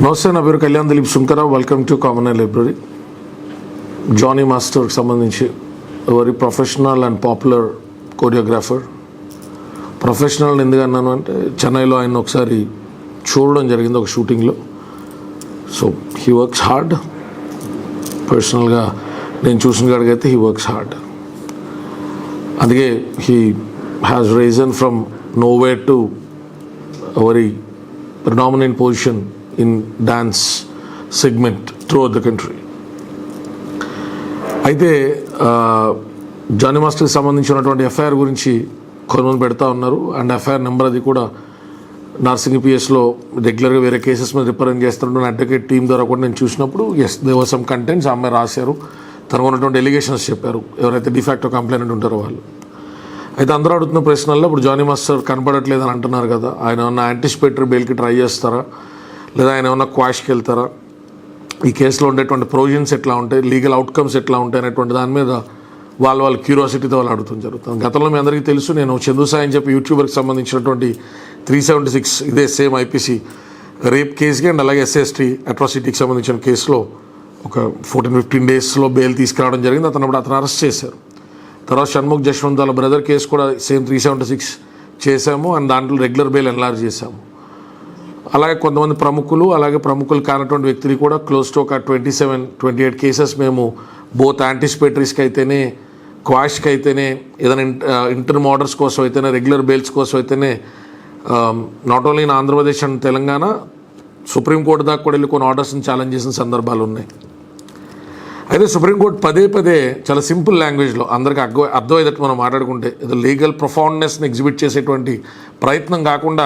నమస్తే, నా పేరు కళ్యాణ్ దిలీప్ శుంకరావు. Welcome to common library. Jani మాస్టర్కి సంబంధించి very professional and popular choreographer. Professional ఎందుకు అన్నాను అంటే, చెన్నైలో ఆయన ఒకసారి చూడడం జరిగింది ఒక షూటింగ్లో. So he works hard. పర్సనల్గా నేను చూసిన కాడికైతే హీ వర్క్స్ హార్డ్. అందుకే he has Ryzen from nowhere to very predominant position in dance segment throughout the country. అయితే జానీ మాస్టర్కి సంబంధించినటువంటి ఎఫ్ఐఆర్ గురించి కొంతమంది పెడతా ఉన్నారు. అండ్ ఎఫ్ఐఆర్ నెంబర్ అది కూడా నార్సింగ్ పిఎస్లో రెగ్యులర్గా వేరే కేసెస్ మీద రిప్రజెంట్ చేస్తున్నటువంటి అడ్వకేట్ టీమ్ ద్వారా కూడా నేను చూసినప్పుడు ఎస్ దేవర్ సమ్ కంటెంట్స్ అమ్మాయి రాశారు. తనకు ఉన్నటువంటి ఎలిగేషన్స్ చెప్పారు ఎవరైతే డిఫాక్టో కంప్లైంట్ ఉంటారో వాళ్ళు. అయితే అందరూ అడుగుతున్న ప్రశ్నల్లో ఇప్పుడు జానీ మాస్టర్ కనపడట్లేదు అని అంటున్నారు కదా, ఆయన ఏమన్నా యాంటిసిపేటరీ బెయిల్కి ట్రై చేస్తారా, లేదా ఆయన ఏమన్నా క్వాష్కి వెళ్తారా, ఈ కేసులో ఉండేటువంటి ప్రొవిజన్స్ ఎట్లా ఉంటాయి, లీగల్ అవుట్కమ్స్ ఎట్లా ఉంటాయి అనేటువంటి దాని మీద వాళ్ళ క్యూరియాసిటీతో వాళ్ళు అడుగుతుంది జరుగుతుంది. గతంలో మీ అందరికీ తెలుసు, నేను చందు సాయి అని చెప్పి యూట్యూబర్కి సంబంధించినటువంటి 376 ఇదే సేమ్ ఐపీసీ రేప్ కేసుకి అండ్ అలాగే ఎస్ఎస్టీ అట్రాసిటీకి సంబంధించిన కేసులో ఒక 14-15 డేస్లో బెయిల్ తీసుకురావడం జరిగింది. అతను అరెస్ట్ చేశారు. తర్వాత షణ్ముఖ్ జశ్వంత్ వాళ్ళ బ్రదర్ కేసు కూడా సేమ్ 376 చేశాము అండ్ దాంట్లో రెగ్యులర్ బెయిల్ ఎన్లార్జ్ చేశాము. అలాగే కొంతమంది ప్రముఖులు, అలాగే ప్రముఖులు కానటువంటి వ్యక్తులు కూడా క్లోజ్ టు ఒక 27-28 కేసెస్ మేము బోత్ యాంటిసిపేటరీస్కి అయితేనే, క్వాష్కి అయితేనే, ఏదైనా ఇంటర్మ్ ఆర్డర్స్ కోసం అయితేనే, రెగ్యులర్ బెయిల్స్ కోసం అయితేనే not only in Andhra Pradesh and Telangana supreme court దాకా కూడా వెళ్ళి కొన్ని ఆర్డర్స్ని ఛాలెంజ్ చేసిన సందర్భాలు ఉన్నాయి. అయితే సుప్రీంకోర్టు పదే చాలా సింపుల్ లాంగ్వేజ్లో అందరికీ అర్థమయ్యేటట్టు మనం మాట్లాడుకుంటే, ఇది లీగల్ ప్రొఫౌండ్నెస్ని ఎగ్జిబిట్ చేసేటువంటి ప్రయత్నం కాకుండా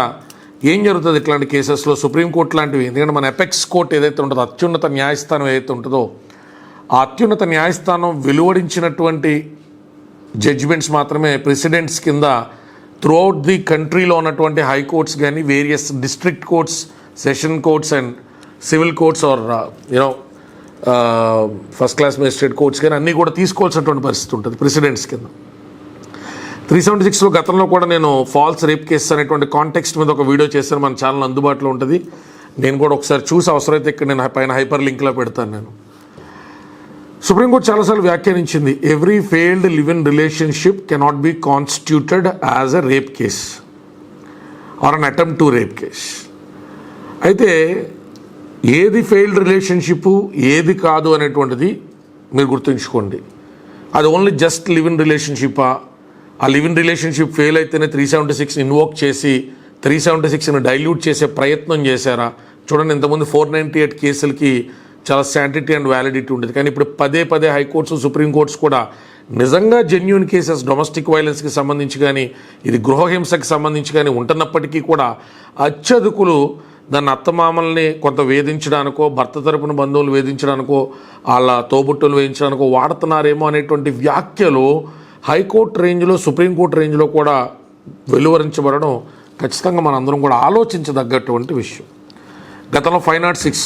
ఏం జరుగుతుంది ఇట్లాంటి కేసెస్లో సుప్రీంకోర్టు లాంటివి. ఎందుకంటే మన ఎపెక్స్ కోర్ట్ ఏదైతే ఉంటుందో, అత్యున్నత న్యాయస్థానం ఏదైతే ఉంటుందో, ఆ అత్యున్నత న్యాయస్థానం వెలువడించినటువంటి జడ్జిమెంట్స్ మాత్రమే ప్రెసిడెంట్స్ కింద త్రూఅవుట్ ది కంట్రీలో ఉన్నటువంటి హైకోర్ట్స్ కానీ, various district courts, session courts and civil courts or first class magistrate courts కానీ అన్నీ కూడా తీసుకోవాల్సినటువంటి పరిస్థితి ఉంటుంది ప్రెసిడెంట్స్ కింద. 376లో గతంలో కూడా నేను ఫాల్స్ రేప్ కేసెస్ అనేటువంటి కాంటెక్స్ట్ మీద ఒక వీడియో చేశాను. మన ఛానల్ అందుబాటులో ఉంటుంది. నేను కూడా ఒకసారి చూసి అవసరమైతే ఇక్కడ నేను పైన హైపర్ లింక్లో పెడతాను. నేను సుప్రీంకోర్టు చాలాసార్లు వ్యాఖ్యానించింది, every failed live in relationship cannot be constituted as a rape case or an attempt to rape case. అయితే ఏది ఫెయిల్డ్ రిలేషన్షిప్, ఏది కాదు అనేటువంటిది మీరు గుర్తుంచుకోండి. అది ఓన్లీ జస్ట్ లివ్ ఇన్ రిలేషన్షిప్పా, ఆ లివ్ ఇన్ రిలేషన్షిప్ ఫెయిల్ అయితేనే 376 ఇన్వోక్ చేసి 376ని డైల్యూట్ చేసే ప్రయత్నం చేశారా? చూడండి, ఇంతకుముందు 498 కేసులకి చాలా శాంటిటీ అండ్ వ్యాలిడిటీ ఉండేది. కానీ ఇప్పుడు పదే హైకోర్ట్స్, సుప్రీంకోర్ట్స్ కూడా నిజంగా జెన్యూన్ కేసెస్ డొమెస్టిక్ వైలెన్స్కి సంబంధించి కానీ, ఇది గృహహింసకి సంబంధించి కానీ ఉంటున్నప్పటికీ కూడా అత్యధికులు దాన్ని అత్తమామల్ని కొంత వేధించడానికో, భర్త తరపున బంధువులు వేధించడానికో, వాళ్ళ తోబుట్టులు వేయించడానికో వాడుతున్నారేమో అనేటువంటి వ్యాఖ్యలు హైకోర్టు రేంజ్లో, సుప్రీంకోర్టు రేంజ్లో కూడా వెలువరించబడడం ఖచ్చితంగా మనందరం కూడా ఆలోచించదగ్గటువంటి విషయం. గతంలో 506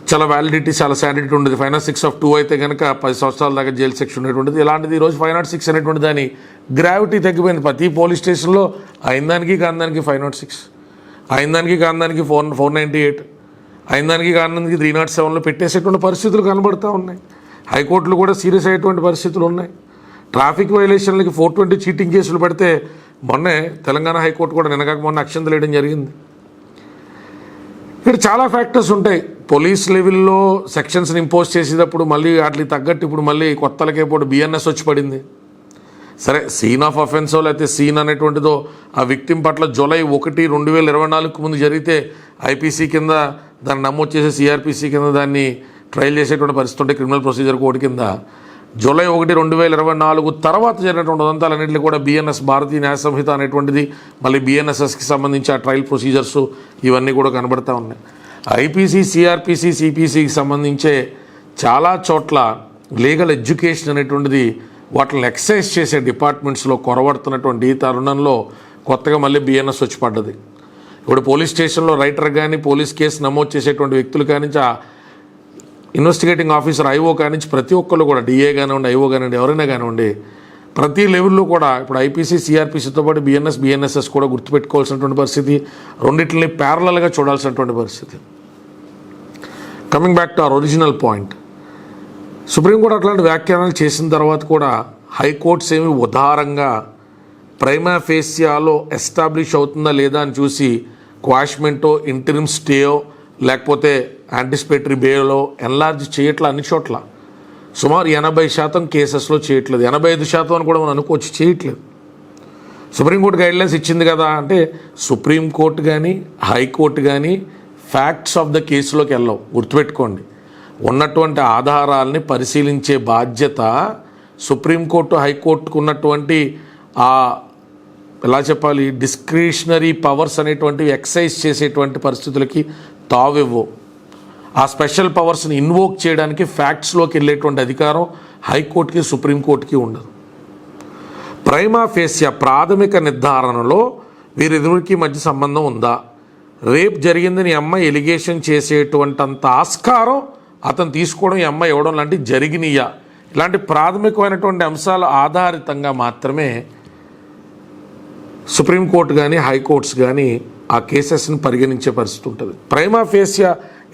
చాలా వ్యాలిడిటీ, చాలా శాంటిటీ ఉండేది. 506(2) అయితే కనుక 10 సంవత్సరాల దాకా జైలు శిక్ష ఉండేటువంటిది. ఇలాంటిది ఈరోజు 506 అనేటువంటి దాని గ్రావిటీ తగ్గిపోయింది. ప్రతి పోలీస్ స్టేషన్లో అయిందానికి కాందానికి 506, అయిందానికి కాందానికి 498, అయిందానికి కాందానికి 307లో పెట్టేసేటువంటి పరిస్థితులు కనబడుతూ ఉన్నాయి. హైకోర్టులు కూడా సీరియస్ అయ్యేటువంటి పరిస్థితులు ఉన్నాయి. ట్రాఫిక్ వైలేషన్లకి 420 చీటింగ్ కేసులు పెడితే మొన్నే తెలంగాణ హైకోర్టు కూడా మొన్న అక్షంతలు వేయడం జరిగింది. ఇక్కడ చాలా ఫ్యాక్టర్స్ ఉంటాయి. పోలీస్ లెవెల్లో సెక్షన్స్ని ఇంపోజ్ చేసేటప్పుడు మళ్ళీ వాటికి తగ్గట్టు ఇప్పుడు మళ్ళీ కొత్తలకేపోటు బిఎన్ఎస్ వచ్చి పడింది. సరే, సీన్ ఆఫ్ అఫెన్సో లేకపోతే సీన్ అనేటువంటిదో ఆ విక్టిమ్ పట్ల జూలై 1, 2024 ముందు జరిగితే ఐపీసీ కింద దాన్ని నమోదు చేసే సిఆర్పిసి కింద దాన్ని ట్రయల్ చేసేటువంటి పరిస్థితి ఉంటే క్రిమినల్ ప్రొసీజర్ కోడ్ కింద జూలై 1, 2024 తర్వాత జరిగినటువంటి ఉదంతాలన్నింటినీ కూడా బిఎన్ఎస్, భారతీయ న్యాయ సంహిత అనేటువంటిది, మళ్ళీ బిఎన్ఎస్ఎస్కి సంబంధించి ఆ ట్రయల్ ప్రొసీజర్స్ ఇవన్నీ కూడా కనబడుతూ ఉన్నాయి. ఐపీసీ, సిఆర్పిసి, సిపిసికి సంబంధించే చాలా చోట్ల లీగల్ ఎడ్యుకేషన్ అనేటువంటిది వాటిని ఎక్సైజ్ చేసే డిపార్ట్మెంట్స్లో కొరవడుతున్నటువంటి ఈ తరుణంలో కొత్తగా మళ్ళీ బిఎన్ఎస్ వచ్చి పడ్డది. ఇప్పుడు పోలీస్ స్టేషన్లో రైటర్ కానీ, పోలీస్ కేసు నమోదు చేసేటువంటి వ్యక్తులు కానీ, ఆ ఇన్వెస్టిగేటింగ్ ఆఫీసర్ ఐఓ కానించి ప్రతి ఒక్కళ్ళు కూడా, డిఏ కానివ్వండి, ఐఓ కానివ్వండి, ఎవరైనా కానివ్వండి, ప్రతి లెవెల్లో కూడా ఇప్పుడు ఐపీసీ, సిఆర్పిసితో పాటు బిఎన్ఎస్ఎస్ కూడా గుర్తుపెట్టుకోవాల్సినటువంటి పరిస్థితి, రెండింటిని ప్యారలల్గా చూడాల్సినటువంటి పరిస్థితి. Coming back to our original point, supreme court అట్లాంటి వ్యాఖ్యానాలు చేసిన తర్వాత కూడా హైకోర్ట్స్ ఏమి ఉదారంగా ప్రైమా ఫేసియాలో ఎస్టాబ్లిష్ అవుతుందా లేదా అని చూసి క్వాష్మెంటో, ఇంటరిమ్ స్టేయో లేకపోతే యాంటిసిపేటరీ బెయిల్లో ఎన్లార్జ్ చేయట్లా అన్ని చోట్ల. సుమారు 80% కేసెస్లో చేయట్లేదు, 85% అని కూడా మనం అనుకోవచ్చు, చేయట్లేదు. సుప్రీంకోర్టు గైడ్లైన్స్ ఇచ్చింది కదా అంటే సుప్రీంకోర్టు కానీ హైకోర్టు కానీ ఫ్యాక్ట్స్ ఆఫ్ ద కేసులోకి వెళ్ళవు. గుర్తుపెట్టుకోండి, ఉన్నటువంటి ఆధారాలని పరిశీలించే బాధ్యత సుప్రీంకోర్టు హైకోర్టుకు ఉన్నటువంటి ఎలా చెప్పాలి, డిస్క్రిషనరీ పవర్స్ అనేటువంటివి ఎక్సైజ్ చేసేటువంటి పరిస్థితులకి తావివ్వవు. ఆ స్పెషల్ పవర్స్ని ఇన్వోక్ చేయడానికి ఫ్యాక్ట్స్లోకి వెళ్ళేటువంటి అధికారం హైకోర్టుకి సుప్రీంకోర్టుకి ఉండదు. ప్రైమా ఫేసియా ప్రాథమిక నిర్ధారణలో వీరిద్దరికి మధ్య సంబంధం ఉందా, రేప్ జరిగిందని ఈ అమ్మాయి ఎలిగేషన్ చేసేటువంటి అంత ఆస్కారం అతను తీసుకోవడం, ఈ అమ్మాయి ఇవ్వడం లాంటివి జరిగినాయా, ఇలాంటి ప్రాథమికమైనటువంటి అంశాల ఆధారితంగా మాత్రమే సుప్రీంకోర్టు కానీ హైకోర్ట్స్ కానీ ఆ కేసెస్ని పరిగణించే పరిస్థితి ఉంటుంది. ప్రైమా ఫేసియా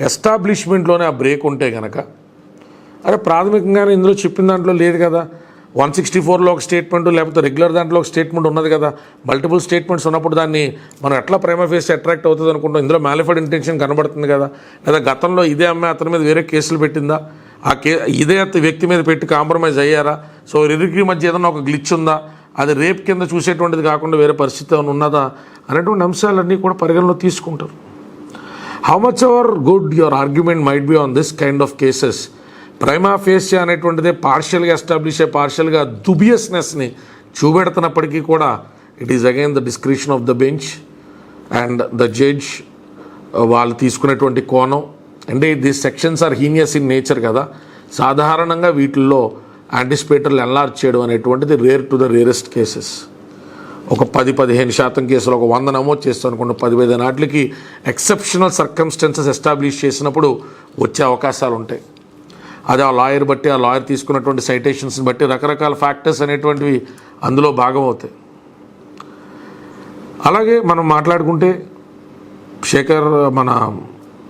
ఎస్టాబ్లిష్మెంట్లోనే ఆ బ్రేక్ ఉంటే కనుక, అరే ప్రాథమికంగానే ఇందులో చెప్పిన దాంట్లో లేదు కదా, 164లో ఒక స్టేట్మెంట్ లేకపోతే రెగ్యులర్ దాంట్లో ఒక స్టేట్మెంట్ ఉన్నది కదా, మల్టిపుల్ స్టేట్మెంట్స్ ఉన్నప్పుడు దాన్ని మనం ఎట్లా ప్రైమా ఫేసియా అట్రాక్ట్ అవుతుంది అనుకుంటాం. ఇందులో మ్యాలిఫైడ్ ఇంటెన్షన్ కనబడుతుంది కదా, లేదా గతంలో ఇదే అమ్మాయి అతని మీద వేరే కేసులు పెట్టిందా, ఆ ఇదే వ్యక్తి మీద పెట్టి కాంప్రమైజ్ అయ్యారా, సో ఇరువురికి మధ్య ఏదైనా ఒక గ్లిచ్ ఉందా, అది రేప్ కింద చూసేటువంటిది కాకుండా వేరే పరిస్థితి ఏమైనా ఉన్నదా అనేటువంటి అంశాలన్నీ కూడా పరిగణలో తీసుకుంటారు. How much ever good your argument might be on this kind of cases, prima facie అనేటువంటిదే పార్షియల్గా ఎస్టాబ్లిష్ అయ్యే పార్షియల్గా దుబియస్నెస్ని చూపెడుతున్నప్పటికీ కూడా it is again the discretion of the bench and the judge. వాళ్ళు తీసుకునేటువంటి కోణం అంటే these sections are heinous in nature కదా, సాధారణంగా వీటిల్లో యాంటిసిపేటర్లు ఎన్లార్జ్ చేయడం అనేటువంటిది rare to the rarest cases. ఒక 10-15% కేసులు ఒక 100 నమోదు చేస్తాం అనుకోండి, 10-15 నాటికి ఎక్సెప్షనల్ సర్కమ్స్టెన్సెస్ ఎస్టాబ్లిష్ చేసినప్పుడు వచ్చే అవకాశాలు ఉంటాయి. అది ఆ లాయర్ బట్టి, ఆ లాయర్ తీసుకున్నటువంటి సైటేషన్స్ని బట్టి రకరకాల ఫ్యాక్టర్స్ అనేటువంటివి అందులో భాగం అవుతాయి. అలాగే మనం మాట్లాడుకుంటే శేఖర్ మన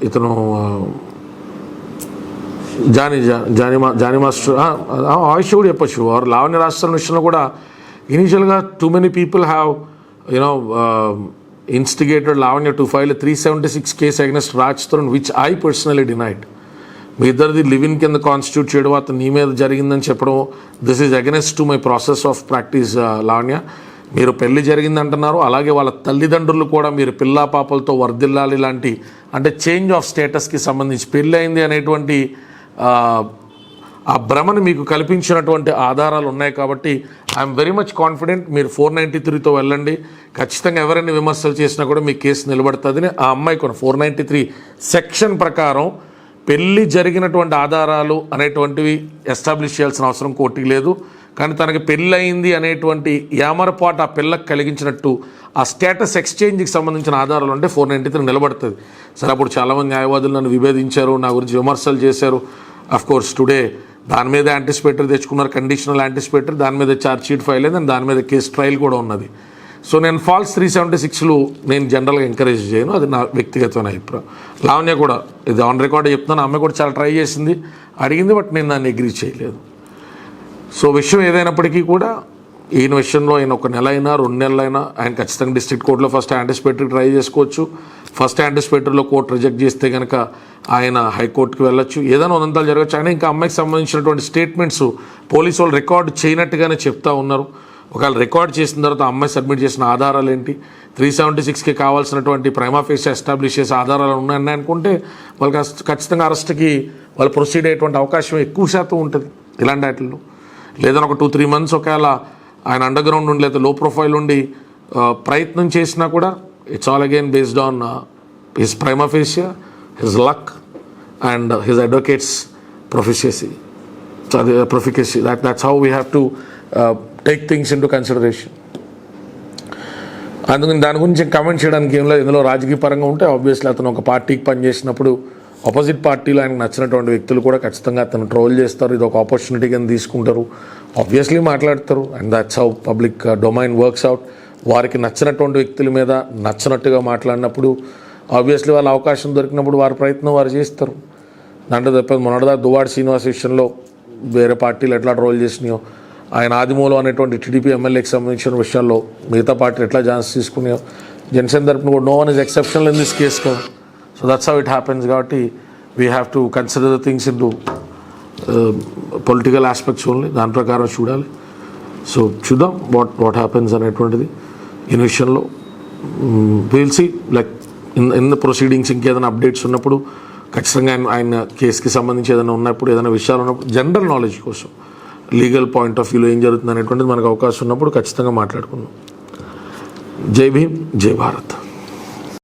ఇతను జానీ మాస్టర్ ఆయుష్ కూడా చెప్పచ్చు. వారు లావణ్య రాష్ట్రం విషయంలో కూడా ఇనీషియల్గా too many people have instigated Lavanya to file 376 case against Raj Tarun which I personally denied. మీ ఇద్దరిది లివిన్ కింద కాన్స్టిట్యూట్ చేయడం, అతను నీ మీద జరిగిందని చెప్పడం, this is against to my process of practice. Lavanya, మీరు పెళ్లి జరిగింది అంటున్నారు, అలాగే వాళ్ళ తల్లిదండ్రులు కూడా మీరు పిల్లా పాపలతో వర్ధిల్లాలి లాంటి అంటే చేంజ్ ఆఫ్ స్టేటస్కి సంబంధించి పెళ్ళి అయింది అనేటువంటి ఆ భ్రమను మీకు కల్పించినటువంటి ఆధారాలు ఉన్నాయి. కాబట్టి ఐఎమ్ వెరీ మచ్ కాన్ఫిడెంట్ మీరు 493తో వెళ్ళండి, ఖచ్చితంగా ఎవరైనా విమర్శలు చేసినా కూడా మీ కేసు నిలబడుతుందని ఆ అమ్మాయి కొన్ని 493 సెక్షన్ ప్రకారం పెళ్ళి జరిగినటువంటి ఆధారాలు అనేటువంటివి ఎస్టాబ్లిష్ చేయాల్సిన అవసరం కోర్టుకి లేదు. కానీ తనకి పెళ్ళి అయింది అనేటువంటి యామరపాటు ఆ పిల్లకి కలిగించినట్టు ఆ స్టేటస్ ఎక్స్చేంజ్కి సంబంధించిన ఆధారాలు అంటే 493 నిలబడుతుంది. సరే, అప్పుడు చాలామంది న్యాయవాదులు నన్ను విభేదించారు, నా గురించి విమర్శలు చేశారు. అఫ్కోర్స్ టుడే దాని మీద యాంటిసిపేటరీ తెచ్చుకున్నారు, కండిషనల్ యాంటిసిపేటరీ, దాని మీద ఛార్జ్ షీట్ ఫైల్ అయింది, దాని మీద కేసు ట్రయల్ కూడా ఉన్నది. సో నేను ఫాల్స్ 376లు నేను జనరల్గా ఎంకరేజ్ చేయను, అది నా వ్యక్తిగతమైన అభిప్రాయం. లావణ్య కూడా ఇది ఆన్ రికార్డ్ చెప్తున్నాను, ఆమె కూడా చాలా ట్రై చేసింది, అడిగింది, బట్ నేను దాన్ని అగ్రీ చేయలేదు. సో విషయం ఏదైనప్పటికీ కూడా ఈయన విషయంలో ఆయన 1 నెల అయినా 2 నెలలైనా ఆయన ఖచ్చితంగా డిస్ట్రిక్ట్ కోర్టులో ఫస్ట్ యాంటిసిపేటరీ ట్రై చేసుకోవచ్చు. ఫస్ట్ యాంటిసిపేటరీలో కోర్టు రిజెక్ట్ చేస్తే కనుక ఆయన హైకోర్టుకి వెళ్ళొచ్చు, ఏదైనా ఉదంతాలు జరగచ్చు. ఆయన ఇంకా అమ్మాయికి సంబంధించినటువంటి స్టేట్మెంట్స్ పోలీసు వాళ్ళు రికార్డు చేయనట్టుగానే చెప్తా ఉన్నారు. ఒకవేళ రికార్డ్ చేసిన తర్వాత అమ్మాయి సబ్మిట్ చేసిన ఆధారాలు ఏంటి, 376కి కావాల్సినటువంటి ప్రైమా ఫేసియా ఎస్టాబ్లిష్ చేసే ఆధారాలు ఉన్నాయని అనుకుంటే వాళ్ళకి ఖచ్చితంగా అరెస్ట్కి వాళ్ళు ప్రొసీడ్ అయ్యేటువంటి అవకాశం ఎక్కువ శాతం ఉంటుంది ఇలాంటి వాటిల్లో. లేదని ఒక 2-3 మంత్స్ ఒకవేళ ఆయన అండర్ గ్రౌండ్ ఉండి లేదా లో ప్రొఫైల్ ఉండి ప్రయత్నం చేసినా కూడా it's all again based on his prima facie, his luck and his advocates proficiency. That's how we have to take things into consideration. అందుకని దాని గురించి కమెంట్ చేయడానికి ఏం లేదు. ఇందులో రాజకీయ పరంగా ఉంటే ఆబ్వియస్లీ అతను ఒక పార్టీకి పనిచేసినప్పుడు ఆపోజిట్ పార్టీలో ఆయనకు నచ్చినటువంటి వ్యక్తులు కూడా ఖచ్చితంగా అతను ట్రోల్ చేస్తారు, ఇది ఒక ఆపర్చునిటీ కింద తీసుకుంటారు, ఆబ్వియస్లీ మాట్లాడతారు. And that's how public domain works out. వారికి నచ్చినటువంటి వ్యక్తుల మీద నచ్చినట్టుగా మాట్లాడినప్పుడు ఆబ్వియస్లీ వాళ్ళ అవకాశం దొరికినప్పుడు వారి ప్రయత్నం వారు చేస్తారు. దాంట్లో తప్పదు మొన్నటిదాకా దువ్వాడ శ్రీనివాస్ విషయంలో వేరే పార్టీలు ఎట్లా ట్రోల్ చేసినాయో, ఆయన ఆదిమూలం అనేటువంటి టీడీపీ ఎమ్మెల్యేకి సంబంధించిన విషయాల్లో మిగతా పార్టీలు ఎట్లా ఛాన్స్ తీసుకున్నాయో, జనసేన తరపున కూడా no one is exceptional in this case కదా. So that's how it happens. కాబట్టి we have to consider the things in to political aspects only, దాని ప్రకారం చూడాలి. సో చూద్దాం వాట్ హ్యాపెన్స్ అనేటువంటిది ఈ విషయంలో. Will see like in the proceedings ఇంకేదైనా అప్డేట్స్ ఉన్నప్పుడు ఖచ్చితంగా ఆయన కేసుకి సంబంధించి ఏదైనా ఉన్నప్పుడు, ఏదైనా విషయాలు ఉన్నప్పుడు జనరల్ నాలెడ్జ్ కోసం లీగల్ పాయింట్ ఆఫ్ వ్యూలో ఏం జరుగుతుంది అనేటువంటిది మనకు అవకాశం ఉన్నప్పుడు ఖచ్చితంగా మాట్లాడుకుందాం. జై భీమ్, జై భారత్.